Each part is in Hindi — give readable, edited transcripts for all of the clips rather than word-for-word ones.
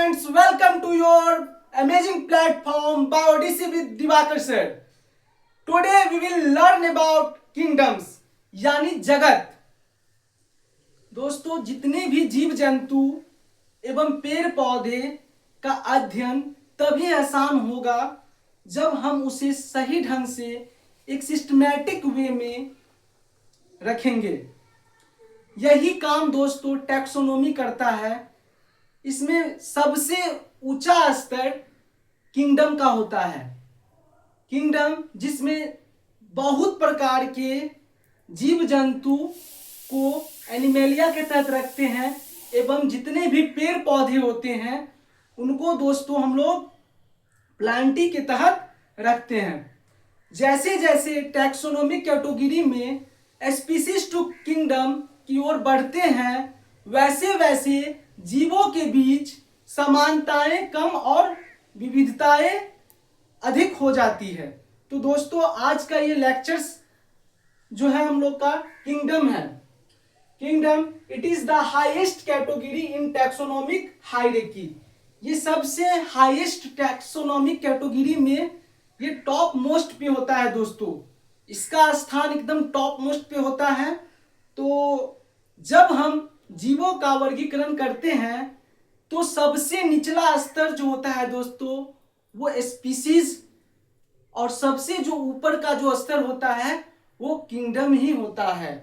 friends, welcome to your amazing platform BioDC with Divakar sir. Today we will learn about kingdoms यानी जगत। दोस्तों, जितने भी जीव जंतु एवं पेड़ पौधे का अध्ययन तभी आसान होगा जब हम उसे सही ढंग से एक सिस्टमैटिक वे में रखेंगे। यही काम दोस्तों टैक्सोनॉमी करता है। इसमें सबसे ऊंचा स्तर किंगडम का होता है। किंगडम जिसमें बहुत प्रकार के जीव जंतु को एनिमेलिया के तहत रखते हैं एवं जितने भी पेड़ पौधे होते हैं उनको दोस्तों हम लोग प्लांटी के तहत रखते हैं। जैसे जैसे टैक्सोनॉमिक कैटेगरी में स्पीसीज टू किंगडम की ओर बढ़ते हैं वैसे वैसे जीवों के बीच समानताएं कम और विविधताएं अधिक हो जाती है। तो दोस्तों, आज का ये लेक्चर्स जो है हम लोग का किंगडम है। Kingdom it is the highest category in taxonomic hierarchy. ये सबसे हाईएस्ट टैक्सोनॉमिक कैटेगरी में ये टॉप मोस्ट पे होता है दोस्तों। इसका स्थान एकदम टॉप मोस्ट पे होता है। तो जब हम जीवों का वर्गीकरण करते हैं तो सबसे निचला स्तर जो होता है दोस्तों वो स्पीसीज और सबसे जो ऊपर का जो स्तर होता है वो किंगडम ही होता है।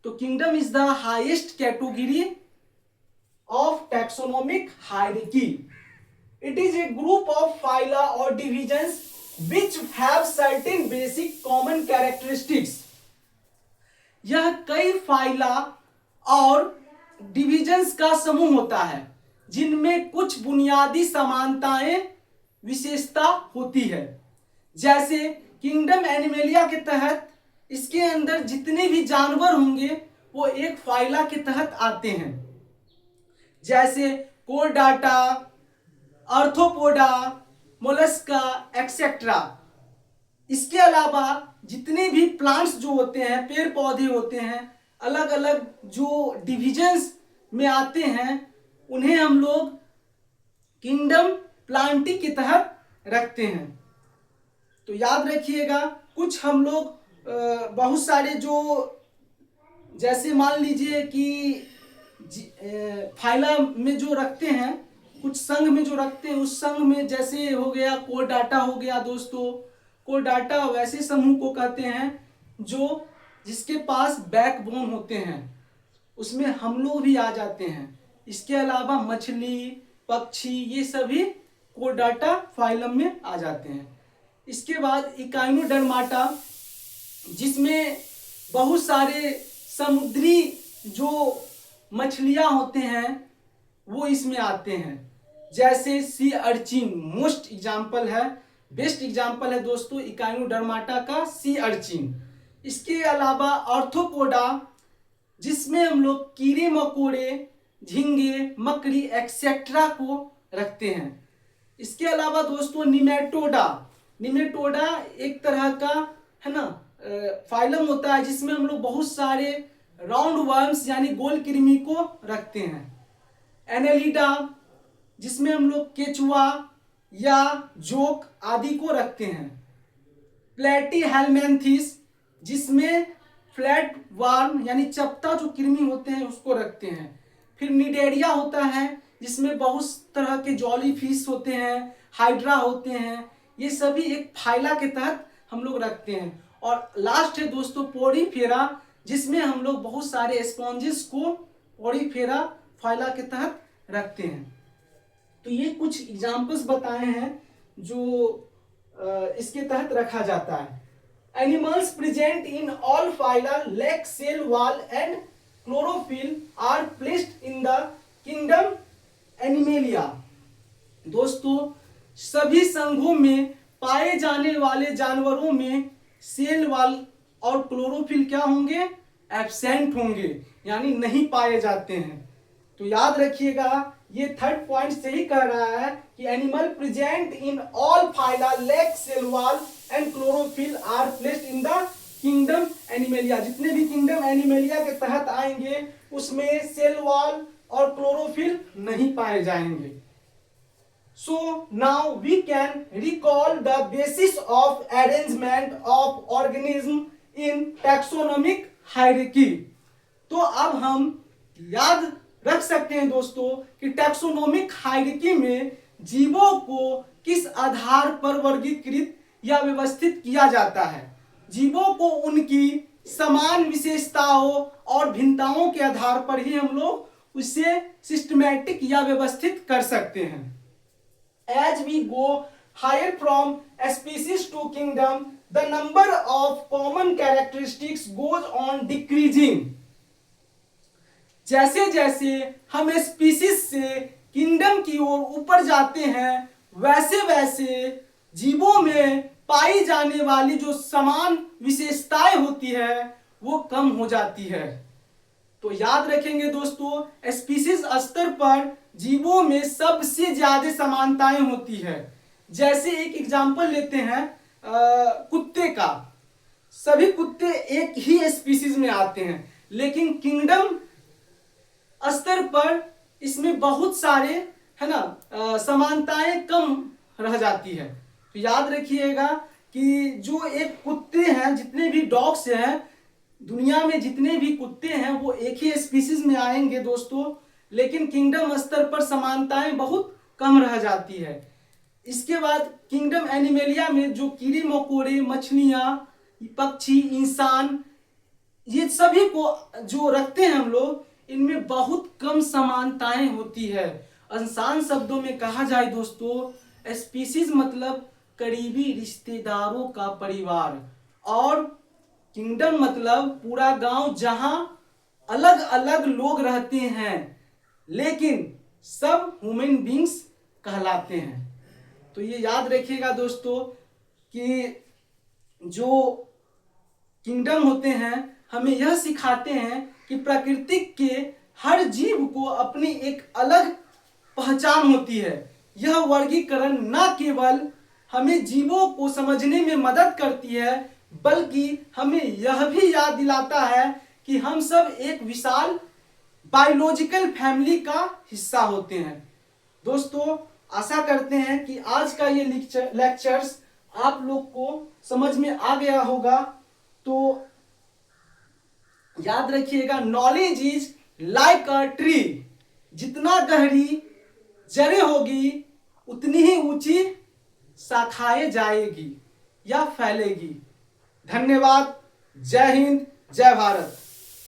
तो kingdom is the highest category of taxonomic hierarchy. It is a group of phyla और divisions which have certain basic common characteristics। यह कई फाइला और डिविजन्स का समूह होता है जिनमें कुछ बुनियादी समानताएं विशेषता होती है। जैसे किंगडम एनिमेलिया के तहत इसके अंदर जितने भी जानवर होंगे वो एक फाइला के तहत आते हैं। जैसे कोरडाटा, आर्थ्रोपोडा, मोलस्का एक्सेट्रा। इसके अलावा जितने भी प्लांट्स जो होते हैं, पेड़ पौधे होते हैं, अलग अलग जो डिविजन्स में आते हैं उन्हें हम लोग किंगडम प्लांटी के तहत रखते हैं। तो याद रखिएगा, कुछ हम लोग बहुत सारे जो जैसे मान लीजिए कि फाइला में जो रखते हैं, कुछ संघ में जो रखते हैं उस संघ में जैसे हो गया कोरडाटा हो गया दोस्तों। कोरडाटा वैसे समूह को कहते हैं जो जिसके पास बैकबोन होते हैं, उसमें हम लोग भी आ जाते हैं। इसके अलावा मछली, पक्षी ये सभी कोरडाटा फाइलम में आ जाते हैं। इसके बाद इकाइनोडर्माटा जिसमें बहुत सारे समुद्री जो मछलियां होते हैं वो इसमें आते हैं। जैसे सी अर्चिन मोस्ट एग्जाम्पल है, बेस्ट एग्जाम्पल है दोस्तों इकाइनोडर्माटा का सी अर्चिन। इसके अलावा आर्थ्रोपोडा जिसमें हम लोग कीड़े मकोड़े, झींगे, मकड़ी एक्सेट्रा को रखते हैं। इसके अलावा दोस्तों निमेटोडा, निमेटोडा एक तरह का है ना फाइलम होता है जिसमें हम लोग बहुत सारे राउंड वर्म्स यानी गोल कृमि को रखते हैं। एनेलिडा जिसमें हम लोग केचुआ या जोक आदि को रखते हैं। प्लेटीहेलमिन्थेस जिसमें फ्लैट वार्म यानी चपटा जो कृमि होते हैं उसको रखते हैं। फिर निडेरिया होता है जिसमें बहुत तरह के जॉली फिश होते हैं, हाइड्रा होते हैं। ये सभी एक फाइला के तहत हम लोग रखते हैं। और लास्ट है दोस्तों पोरीफेरा जिसमें हम लोग बहुत सारे स्पॉन्जेस को पोरीफेरा फाइला के तहत रखते हैं। तो ये कुछ एग्जाम्पल्स बताए हैं जो इसके तहत रखा जाता है। Animals present in all phyla lack cell wall and chlorophyll are placed in the kingdom Animalia. दोस्तों, सभी संघों में पाए जाने वाले जानवरों में सेल वॉल और क्लोरोफिल क्या होंगे? एब्सेंट होंगे यानी नहीं पाए जाते हैं। तो याद रखिएगा, ये थर्ड पॉइंट से ही कह रहा है कि animal present in all phyla lack cell wall and chlorophyll are placed in the kingdom Animalia. जितने भी किंगडम एनिमेलिया के तहत आएंगे उसमें सेल वॉल और क्लोरोफिल नहीं पाए जाएंगे। So now we can recall the basis of arrangement of organism in taxonomic hierarchy. तो अब हम याद रख सकते हैं दोस्तों कि टैक्सोनोमिक हायरार्की में जीवों को किस आधार पर वर्गीकृत या व्यवस्थित किया जाता है। जीवों को उनकी समान विशेषताओं और भिन्नताओं के आधार पर ही हम लोग उसे सिस्टमैटिक या व्यवस्थित कर सकते हैं। As we go higher from a species to kingdom, the number of common characteristics goes on decreasing. जैसे जैसे हम स्पीसीज से किंगडम की ओर ऊपर जाते हैं वैसे वैसे जीवों में पाई जाने वाली जो समान विशेषताएं होती है वो कम हो जाती है। तो याद रखेंगे दोस्तों स्पीसीज स्तर पर जीवों में सबसे ज्यादा समानताएं होती है। जैसे एक एग्जांपल लेते हैं कुत्ते का। सभी कुत्ते एक ही स्पीसीज में आते हैं लेकिन किंगडम स्तर पर इसमें बहुत सारे है ना समानताएं कम रह जाती है। तो याद रखिएगा कि जो एक कुत्ते हैं, जितने भी डॉग्स हैं दुनिया में, जितने भी कुत्ते हैं वो एक ही स्पीसीज में आएंगे दोस्तों, लेकिन किंगडम स्तर पर समानताएं बहुत कम रह जाती है। इसके बाद किंगडम एनिमेलिया में जो कीड़े मकोड़े, मछलियां, पक्षी, इंसान, ये सभी को जो रखते हैं हम लोग, इनमें बहुत कम समानताएं होती है। आसान शब्दों में कहा जाए दोस्तों स्पीसीज मतलब करीबी रिश्तेदारों का परिवार, और किंगडम मतलब पूरा गांव जहां अलग अलग लोग रहते हैं लेकिन सब ह्यूमन बींग्स कहलाते हैं। तो ये याद रखिएगा दोस्तों कि जो किंगडम होते हैं हमें यह सिखाते हैं कि प्रकृति के हर जीव को अपनी एक अलग पहचान होती है। यह वर्गीकरण न केवल हमें जीवों को समझने में मदद करती है बल्कि हमें यह भी याद दिलाता है कि हम सब एक विशाल बायोलॉजिकल फैमिली का हिस्सा होते हैं। दोस्तों आशा करते हैं कि आज का ये लेक्चर्स आप लोग को समझ में आ गया होगा। तो याद रखिएगा knowledge is like a tree, जितना गहरी जड़ें होगी उतनी ही ऊंची शाखाएं जाएगी या फैलेगी। धन्यवाद। जय हिंद, जय भारत।